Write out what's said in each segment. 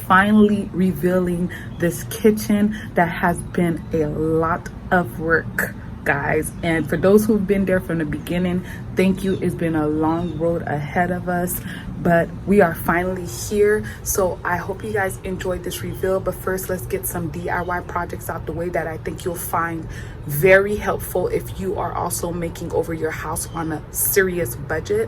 finally revealing this kitchen that has been a lot of work, guys. And for those who've been there from the beginning, thank you. It's been a long road ahead of us, but we are finally here. So I hope you guys enjoyed this reveal. But first, let's get some DIY projects out the way that I think you'll find very helpful if you are also making over your house on a serious budget.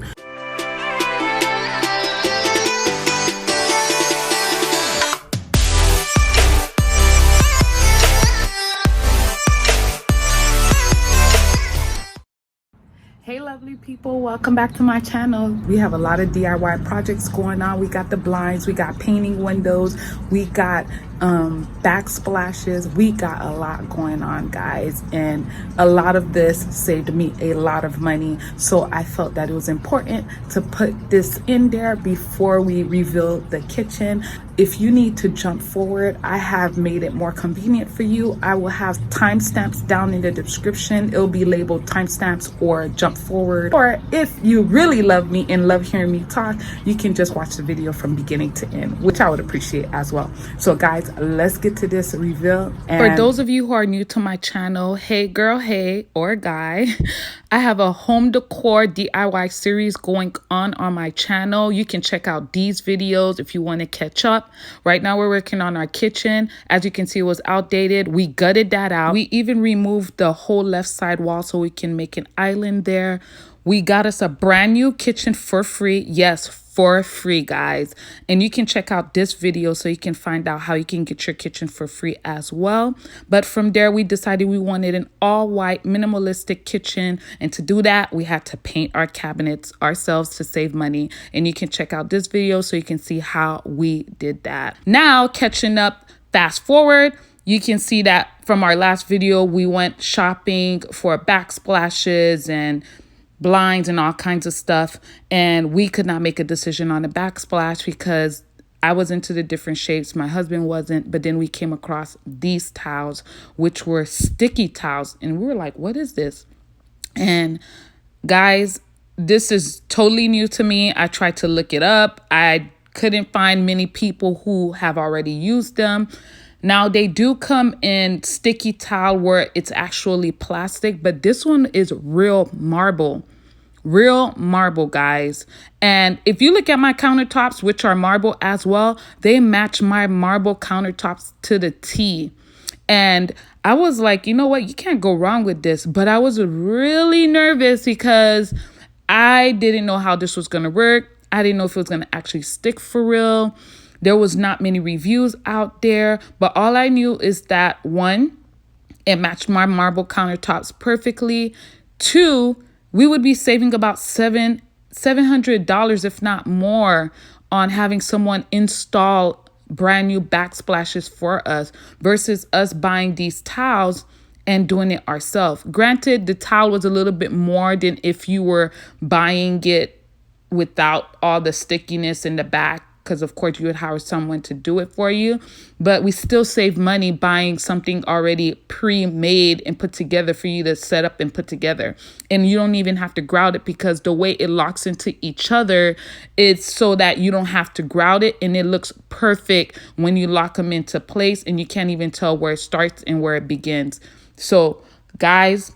Hey lovely people, welcome back to my channel. We have a lot of DIY projects going on. We got the blinds, we got painting windows, we got backsplashes. We got a lot going on, guys, and a lot of this saved me a lot of money. So I felt that it was important to put this in there before we reveal the kitchen. If you need to jump forward, I have made it more convenient for you. I will have timestamps down in the description. It'll be labeled timestamps or jump forward. Or if you really love me and love hearing me talk, you can just watch the video from beginning to end, which I would appreciate as well. So guys, let's get to this reveal. And for those of you who are new to my channel, hey girl, hey, or guy, I have a home decor DIY series going on my channel. You can check out these videos if you want to catch up. Right now we're working on our kitchen. As you can see, it was outdated. We gutted that out. We even removed the whole left side wall so we can make an island there. We got us a brand new kitchen for free. Yes, for free, guys. And you can check out this video so you can find out how you can get your kitchen for free as well. But from there, we decided we wanted an all white minimalistic kitchen. And to do that, we had to paint our cabinets ourselves to save money. And you can check out this video so you can see how we did that. Now, catching up, fast forward, you can see that from our last video, we went shopping for backsplashes and blinds and all kinds of stuff, and we could not make a decision on a backsplash because I was into the different shapes, my husband wasn't. But then we came across these tiles, which were sticky tiles, and we were like, what is this? And guys, this is totally new to me. I tried to look it up. I couldn't find many people who have already used them. Now, they do come in sticky tile where it's actually plastic, but this one is real marble, guys. And if you look at my countertops, which are marble as well, they match my marble countertops to the T. And I was like, you know what? You can't go wrong with this. But I was really nervous because I didn't know how this was going to work. I didn't know if it was going to actually stick for real. There was not many reviews out there, but all I knew is that one, it matched my marble countertops perfectly. Two, we would be saving about $700, if not more, on having someone install brand new backsplashes for us versus us buying these tiles and doing it ourselves. Granted, the tile was a little bit more than if you were buying it without all the stickiness in the back, because of course you would hire someone to do it for you, but we still save money buying something already pre-made and put together for you to set up and put together. And you don't even have to grout it because the way it locks into each other, it's so that you don't have to grout it, and it looks perfect when you lock them into place, and you can't even tell where it starts and where it begins. So guys,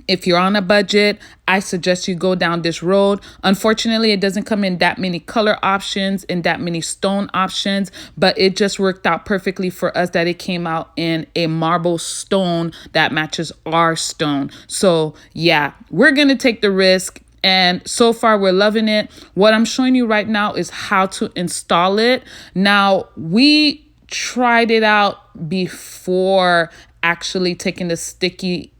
if you're on a budget, I suggest you go down this road. Unfortunately, it doesn't come in that many color options and that many stone options, but it just worked out perfectly for us that it came out in a marble stone that matches our stone. So yeah, we're going to take the risk. And so far, we're loving it. What I'm showing you right now is how to install it. Now, we tried it out before actually taking the sticky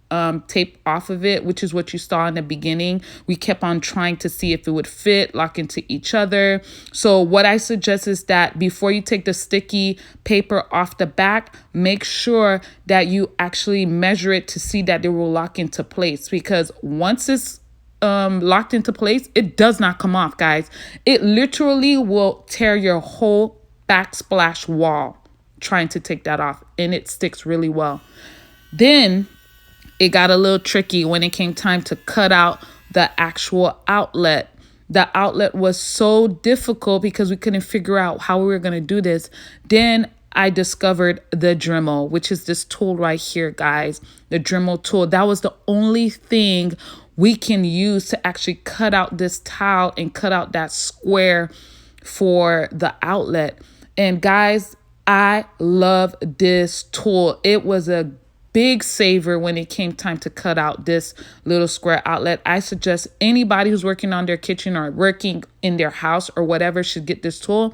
tape off of it, which is what you saw in the beginning. We kept on trying to see if it would fit, lock into each other. So what I suggest is that before you take the sticky paper off the back, make sure that you actually measure it to see that it will lock into place, because once it's locked into place, it does not come off, guys. It literally will tear your whole backsplash wall trying to take that off, and it sticks really well. Then it got a little tricky when it came time to cut out the actual outlet. the outlet was so difficult because we couldn't figure out how we were going to do this. Then I discovered the Dremel, which is this tool right here, guys. The Dremel tool. That was the only thing we can use to actually cut out this tile and cut out that square for the outlet. And guys, I love this tool. It was a big saver when it came time to cut out this little square outlet. I suggest anybody who's working on their kitchen or working in their house or whatever should get this tool.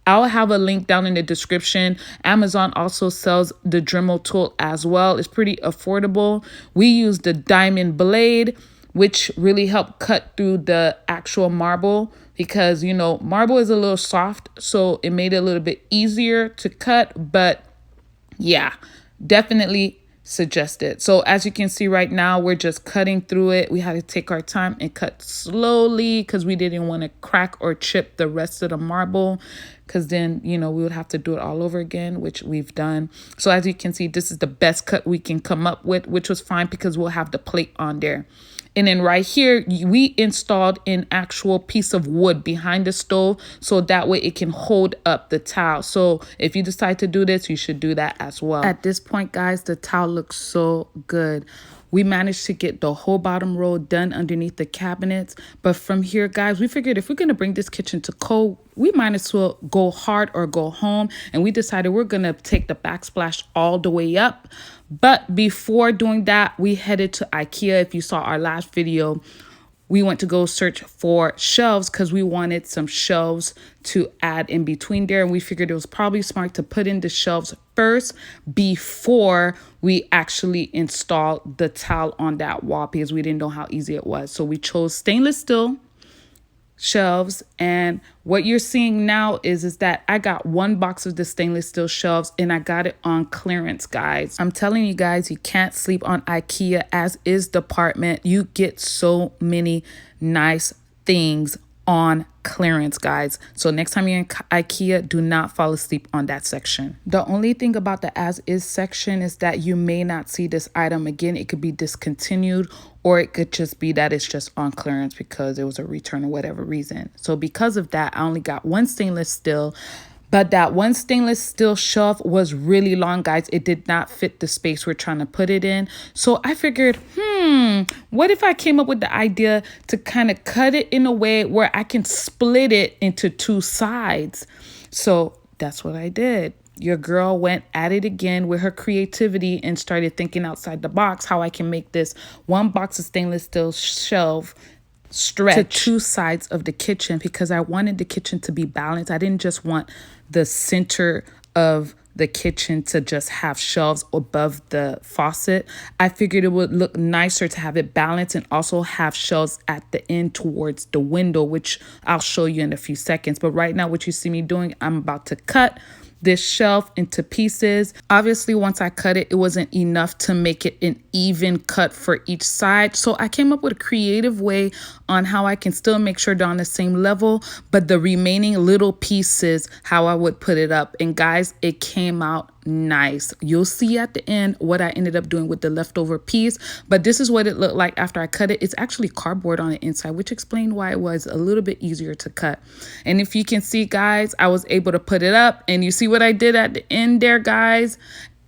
I'll have a link down in the description. Amazon also sells the Dremel tool as well. It's pretty affordable. We use the diamond blade, which really helped cut through the actual marble because, you know, marble is a little soft, so it made it a little bit easier to cut. But yeah, definitely suggest it. So as you can see right now, we're just cutting through it. We had to take our time and cut slowly because we didn't want to crack or chip the rest of the marble, because then, you know, we would have to do it all over again, which we've done. So as you can see, this is the best cut we can come up with, which was fine because we'll have the plate on there. And then right here, we installed an actual piece of wood behind the stove, so that way it can hold up the tile. So if you decide to do this, you should do that as well. At this point, guys, the tile looks so good. We managed to get the whole bottom row done underneath the cabinets. But from here, guys, we figured if we're going to bring this kitchen to code, we might as well go hard or go home. And we decided we're going to take the backsplash all the way up. But before doing that, we headed to IKEA. If you saw our last video, we went to go search for shelves because we wanted some shelves to add in between there. And we figured it was probably smart to put in the shelves first before we actually installed the tile on that wall because we didn't know how easy it was. So we chose stainless steel shelves, and what you're seeing now is that I got one box of the stainless steel shelves and I got it on clearance, guys. I'm telling you guys, you can't sleep on IKEA as is department. You get so many nice things on clearance, guys. So next time you're in IKEA, do not fall asleep on that section. The only thing about the as is section is that you may not see this item again. It could be discontinued, or it could just be that it's just on clearance because it was a return or whatever reason. So because of that, I only got one stainless steel. But that one stainless steel shelf was really long, guys. It did not fit the space we're trying to put it in. So I figured, what if I came up with the idea to kind of cut it in a way where I can split it into two sides? So that's what I did. Your girl went at it again with her creativity and started thinking outside the box, how I can make this one box of stainless steel shelf stretch to two sides of the kitchen, because I wanted the kitchen to be balanced. I didn't just want the center of the kitchen to just have shelves above the faucet. I figured it would look nicer to have it balanced and also have shelves at the end towards the window, which I'll show you in a few seconds. But right now, what you see me doing, I'm about to cut this shelf into pieces. Obviously, once I cut it, it wasn't enough to make it an even cut for each side. So I came up with a creative way on how I can still make sure they're on the same level, but the remaining little pieces, how I would put it up. And guys, it came out nice. You'll see at the end what I ended up doing with the leftover piece, but this is what it looked like after I cut it. It's actually cardboard on the inside, which explained why it was a little bit easier to cut. And if you can see, guys, I was able to put it up, and you see what I did at the end there, guys.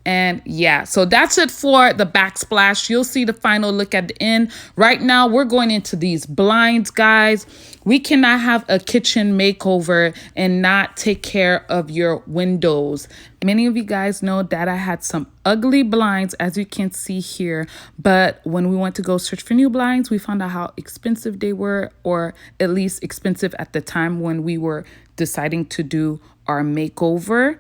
And yeah, so that's it for the backsplash. You'll see the final look at the end. Right now, we're going into these blinds, guys. We cannot have a kitchen makeover and not take care of your windows. Many of you guys know that I had some ugly blinds, as you can see here. But when we went to go search for new blinds, we found out how expensive they were, or at least expensive at the time when we were deciding to do our makeover.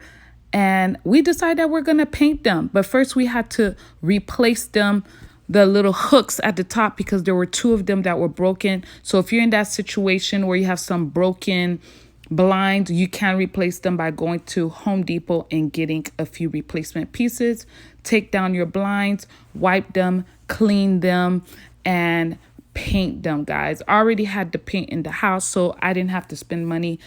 And we decided that we're going to paint them. But first we had to replace them, the little hooks at the top, because there were two of them that were broken. So if you're in that situation where you have some broken blinds, you can replace them by going to Home Depot and getting a few replacement pieces. Take down your blinds, wipe them, clean them, and paint them, guys. I already had the paint in the house, so I didn't have to spend money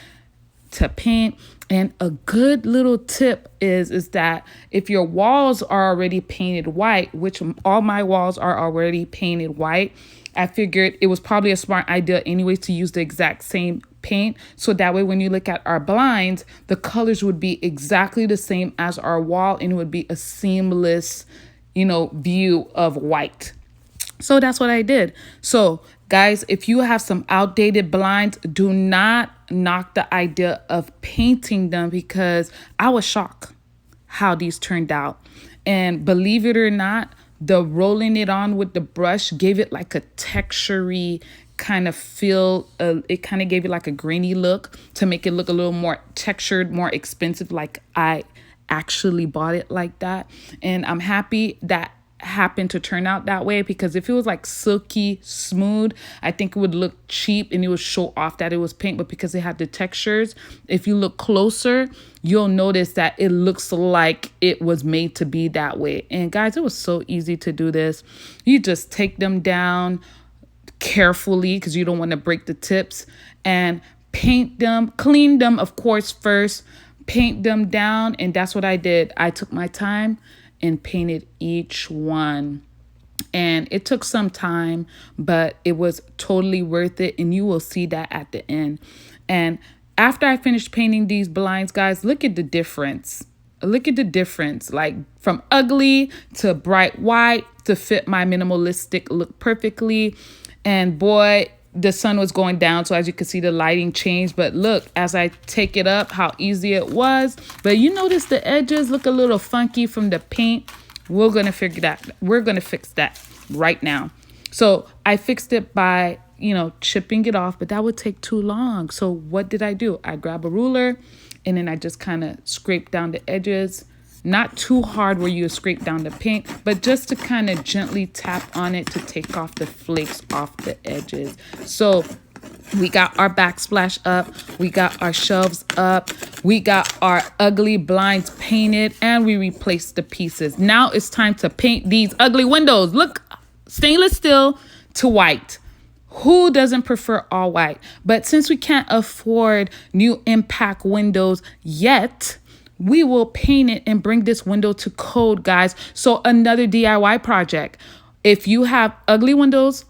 to paint. And a good little tip is that if your walls are already painted white, which all my walls are already painted white, I figured it was probably a smart idea anyways to use the exact same paint, so that way when you look at our blinds, the colors would be exactly the same as our wall, and it would be a seamless, you know, view of white. So that's what I did. So guys, if you have some outdated blinds, do not knock the idea of painting them, because I was shocked how these turned out. And believe it or not, the rolling it on with the brush gave it like a textury kind of feel. It kind of gave it like a grainy look to make it look a little more textured, more expensive, like I actually bought it like that. And I'm happy that happened to turn out that way, because if it was like silky smooth, I think it would look cheap and it would show off that it was paint. But because it had the textures, if you look closer, you'll notice that it looks like it was made to be that way. And guys, it was so easy to do this. You just take them down carefully, because you don't want to break the tips, and paint them, clean them of course first, paint them down. And that's what I did. I took my time and painted each one. And it took some time, but it was totally worth it. And you will see that at the end. And after I finished painting these blinds, guys, look at the difference. Look at the difference, like from ugly to bright white to fit my minimalistic look perfectly. And boy, the sun was going down, so as you can see, the lighting changed. But look, as I take it up, how easy it was. But you notice the edges look a little funky from the paint. We're gonna fix that right now. So I fixed it by, you know, chipping it off, but that would take too long. So what did I do? I grab a ruler, and then I just kind of scrape down the edges. Not too hard where you scrape down the paint, but just to kind of gently tap on it to take off the flakes off the edges. So we got our backsplash up, we got our shelves up, we got our ugly blinds painted, and we replaced the pieces. Now it's time to paint these ugly windows. Look, stainless steel to white. Who doesn't prefer all white? But since we can't afford new impact windows yet, we will paint it and bring this window to code, guys. So another DIY project. If you have ugly windows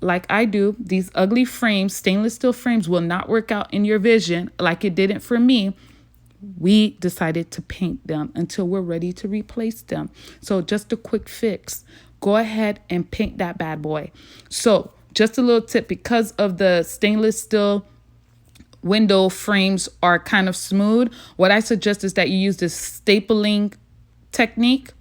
like I do, these ugly frames, stainless steel frames, will not work out in your vision like it didn't for me. We decided to paint them until we're ready to replace them. So just a quick fix. Go ahead and paint that bad boy. So just a little tip, because of the stainless steel window frames are kind of smooth, what I suggest is that you use this stapling technique.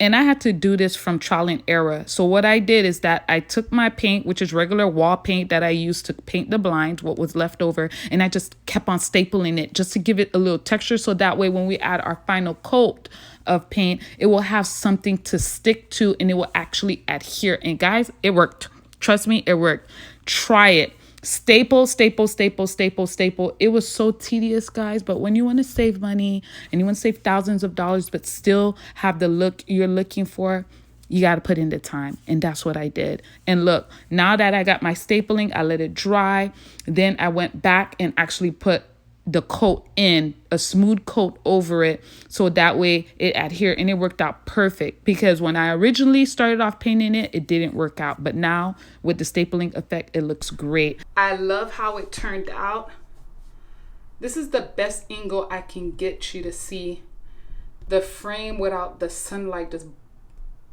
And I had to do this from trial and error. So what I did is that I took my paint, which is regular wall paint that I used to paint the blinds, what was left over, and I just kept on stapling it just to give it a little texture, so that way when we add our final coat of paint, it will have something to stick to and it will actually adhere. And guys, it worked. Trust me, it worked. Try it. Staple, staple, staple, staple, staple. It was so tedious, guys, but when you want to save money and you want to save thousands of dollars but still have the look you're looking for, you got to put in the time. And that's what I did. And look, now that I got my stapling, I let it dry. Then I went back and actually put the coat in, a smooth coat over it, so that way it adhered, and it worked out perfect. Because when I originally started off painting it, it didn't work out, but now with the stapling effect, it looks great. I love how it turned out. This is the best angle I can get you to see the frame without the sunlight just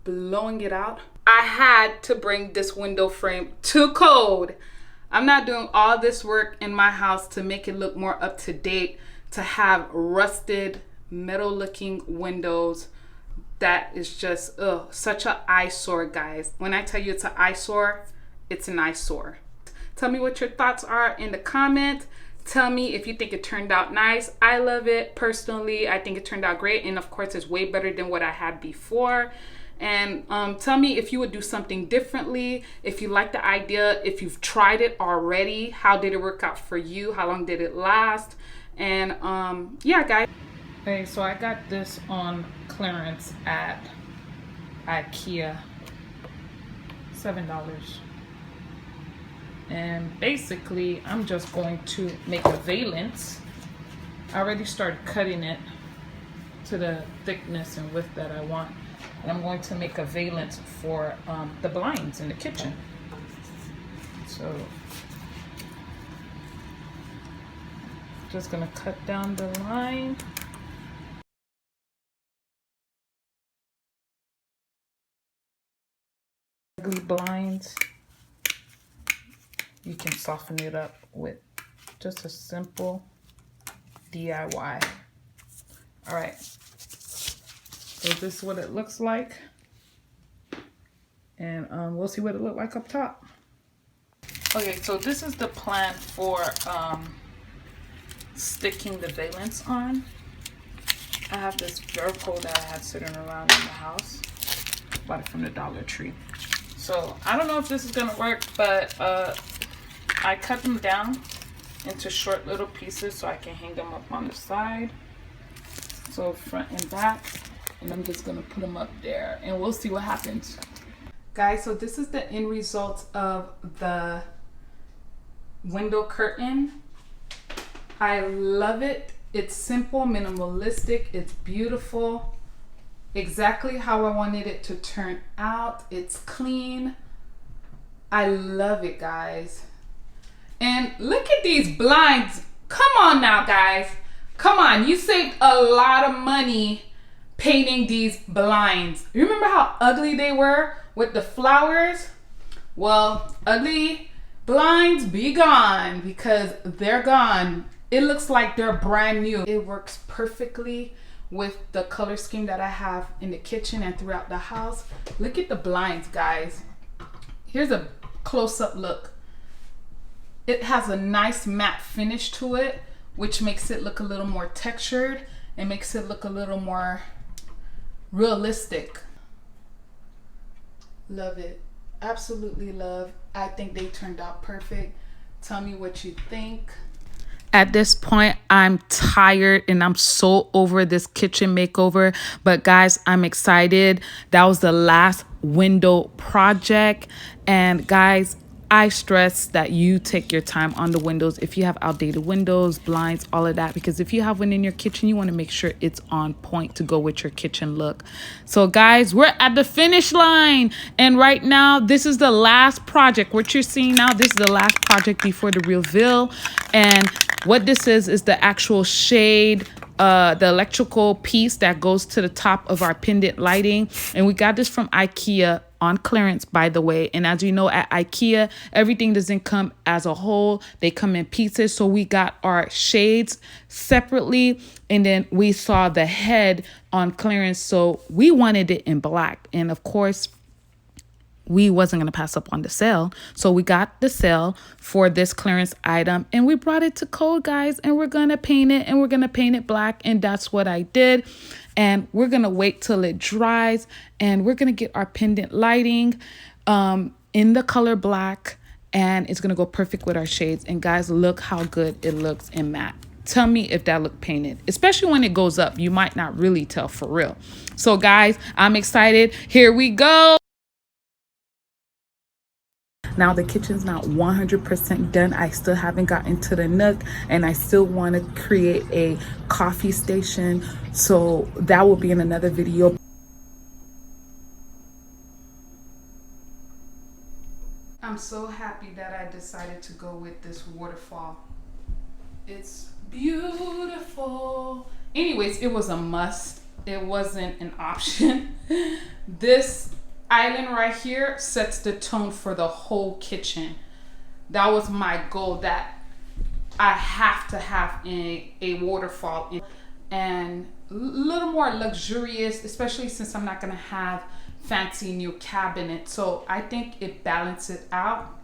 blowing it out. I had to bring this window frame to code. I'm not doing all this work in my house to make it look more up to date, to have rusted metal looking windows. That is just such an eyesore, guys. When I tell you it's an eyesore, it's an eyesore. Tell me what your thoughts are in the comment. Tell me if you think it turned out nice. I love it personally. I think it turned out great, and of course it's way better than what I had before. And tell me if you would do something differently, if you like the idea, if you've tried it already, how did it work out for you, how long did it last? And yeah, guys. Okay, so I got this on clearance at IKEA, $7. And basically I'm just going to make a valance. I already started cutting it to the thickness and width that I want. And I'm going to make a valance for the blinds in the kitchen. So just gonna cut down the line. Ugly blinds, you can soften it up with just a simple DIY. All right, so this is what it looks like, and we'll see what it looks like up top. Okay, so this is the plan for sticking the valence on. I have this Velcro that I had sitting around in the house. Bought it from the Dollar Tree. So I don't know if this is gonna work, but I cut them down into short little pieces so I can hang them up on the side. So front and back, and I'm just gonna put them up there and we'll see what happens. Guys, so this is the end result of the window curtain. I love it. It's simple, minimalistic, it's beautiful. Exactly how I wanted it to turn out. It's clean. I love it, guys. And look at these blinds. Come on now, guys. Come on, you saved a lot of money painting these blinds. You remember how ugly they were with the flowers? Well, ugly blinds be gone because they're gone. It looks like they're brand new. It works perfectly with the color scheme that I have in the kitchen and throughout the house. Look at the blinds, guys. Here's a close-up look. It has a nice matte finish to it, which makes it look a little more textured and makes it look a little more realistic. Love it. Absolutely love. I think they turned out perfect. Tell me what you think. At this point, I'm tired and I'm so over this kitchen makeover. But guys, I'm excited. That was the last window project. And guys, I stress that you take your time on the windows. If you have outdated windows, blinds, all of that, because if you have one in your kitchen, you want to make sure it's on point to go with your kitchen look. So guys, we're at the finish line. And right now, this is the last project. What you're seeing now, this is the last project before the reveal. And what this is the actual shade, the electrical piece that goes to the top of our pendant lighting. And we got this from IKEA on clearance, by the way. And as you know, at IKEA, everything doesn't come as a whole. They come in pieces. So we got our shades separately. And then we saw the head on clearance. So we wanted it in black. And of course, we wasn't going to pass up on the sale. So we got the sale for this clearance item and we brought it to code, guys, and we're going to paint it and we're going to paint it black. And that's what I did. And we're going to wait till it dries and we're going to get our pendant lighting in the color black, and it's going to go perfect with our shades. And guys, look how good it looks in matte. Tell me if that look painted, especially when it goes up. You might not really tell for real. So guys, I'm excited. Here we go. Now the kitchen's not 100% done. I still haven't gotten to the nook and I still want to create a coffee station. So that will be in another video. I'm so happy that I decided to go with this waterfall. It's beautiful. Anyways, it was a must. It wasn't an option. This island right here sets the tone for the whole kitchen. That was my goal, that I have to have a waterfall and a little more luxurious, especially since I'm not gonna have fancy new cabinet. So I think it balances it out.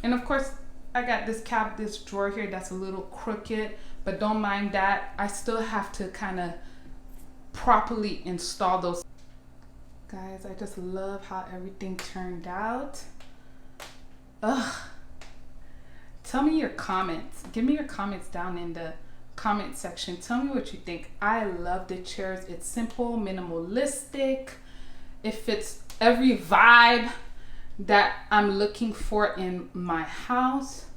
And of course, I got this drawer here that's a little crooked, but don't mind that. I still have to kind of properly install those. Guys, I just love how everything turned out. Ugh. Tell me your comments. Give me your comments down in the comment section. Tell me what you think. I love the chairs. It's simple, minimalistic. It fits every vibe that I'm looking for in my house.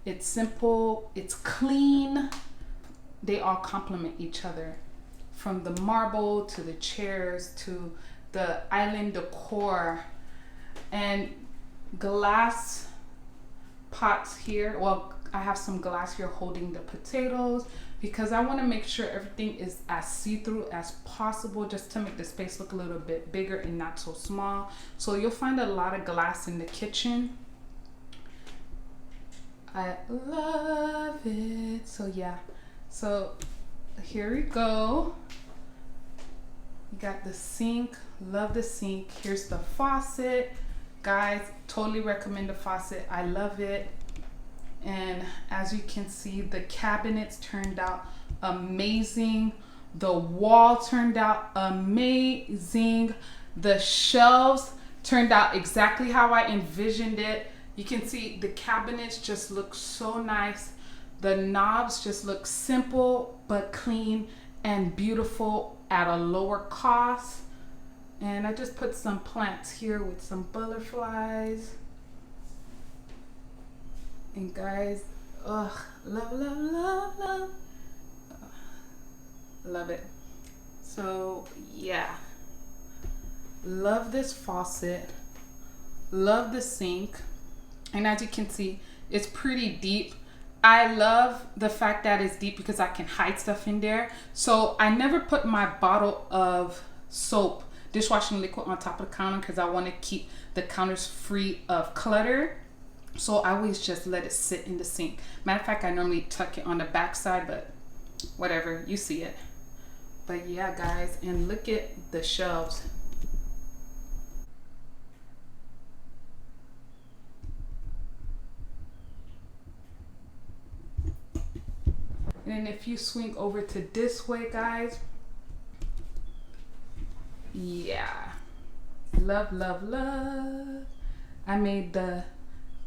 It's simple. It's clean. They all complement each other. From the marble to the chairs to the island decor and glass pots here. Well, I have some glass here holding the potatoes because I want to make sure everything is as see-through as possible, just to make the space look a little bit bigger and not so small. So you'll find a lot of glass in the kitchen. I love it. So yeah, so here we go. You got the sink. Love the sink. Here's the faucet. Guys, totally recommend the faucet. I love it. And as you can see, the cabinets turned out amazing. The wall turned out amazing. The shelves turned out exactly how I envisioned it. You can see the cabinets just look so nice. The knobs just look simple but clean and beautiful at a lower cost. And I just put some plants here with some butterflies. And guys, love, love, love, love. Love it. So yeah, love this faucet, love the sink. And as you can see, it's pretty deep. I love the fact that it's deep because I can hide stuff in there. So I never put my bottle of soap, dishwashing liquid, on top of the counter because I want to keep the counters free of clutter. So I always just let it sit in the sink. Matter of fact, I normally tuck it on the back side, but whatever, you see it. But yeah, guys, and look at the shelves. And if you swing over to this way, guys, yeah, love, love, love. I made the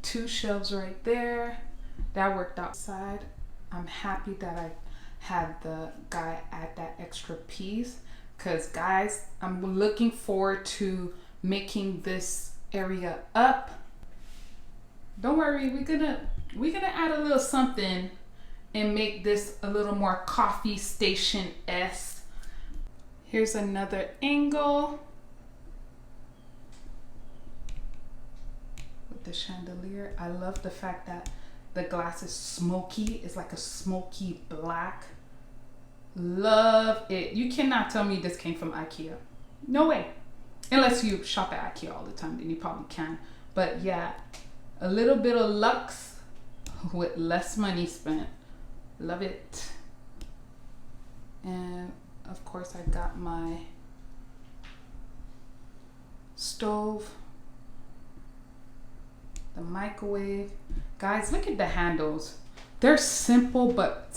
2 shelves right there. That worked outside. I'm happy that I had the guy add that extra piece, because guys, I'm looking forward to making this area up. Don't worry, we're gonna add a little something and make this a little more coffee station-esque. Here's another angle with the chandelier. I love the fact that the glass is smoky. It's like a smoky black. Love it. You cannot tell me this came from IKEA. No way. Unless you shop at IKEA all the time, then you probably can. But yeah, a little bit of luxe with less money spent. Love it. And of course I got my stove, the microwave. Guys, look at the handles. They're simple but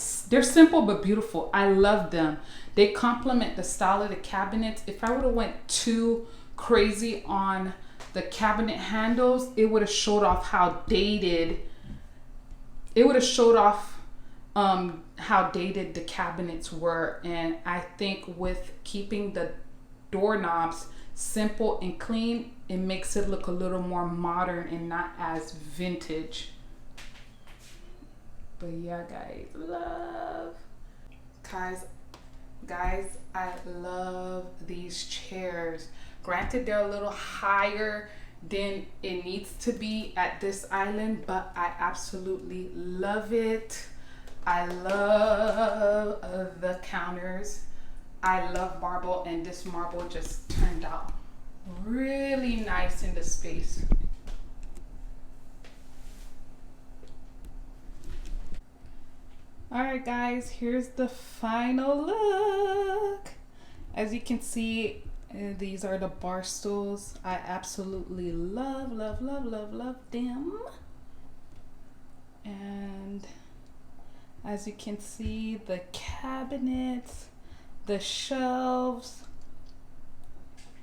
beautiful. I love them. They complement the style of the cabinets. If I would have went too crazy on the cabinet handles, it would have showed off how dated. It would have showed off how dated the cabinets were. And I think with keeping the doorknobs simple and clean, it makes it look a little more modern and not as vintage. But yeah, guys, I love these chairs. Granted, they're a little higher than it needs to be at this island, but I absolutely love it. I love the counters. I love marble, and this marble just turned out really nice in the space. All right, guys, here's the final look. As you can see, these are the bar stools. I absolutely love, love, love, love, love them. And as you can see, the cabinets, the shelves,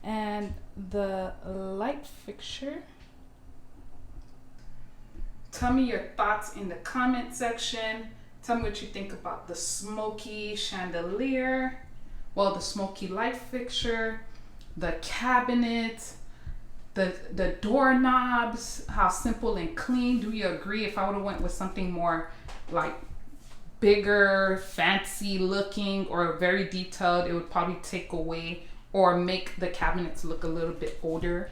and the light fixture. Tell me your thoughts in the comment section. Tell me what you think about the smoky chandelier, well, the smoky light fixture, the cabinets, the doorknobs, how simple and clean. Do you agree? If I would have went with something more like bigger, fancy looking, or very detailed, it would probably take away or make the cabinets look a little bit older.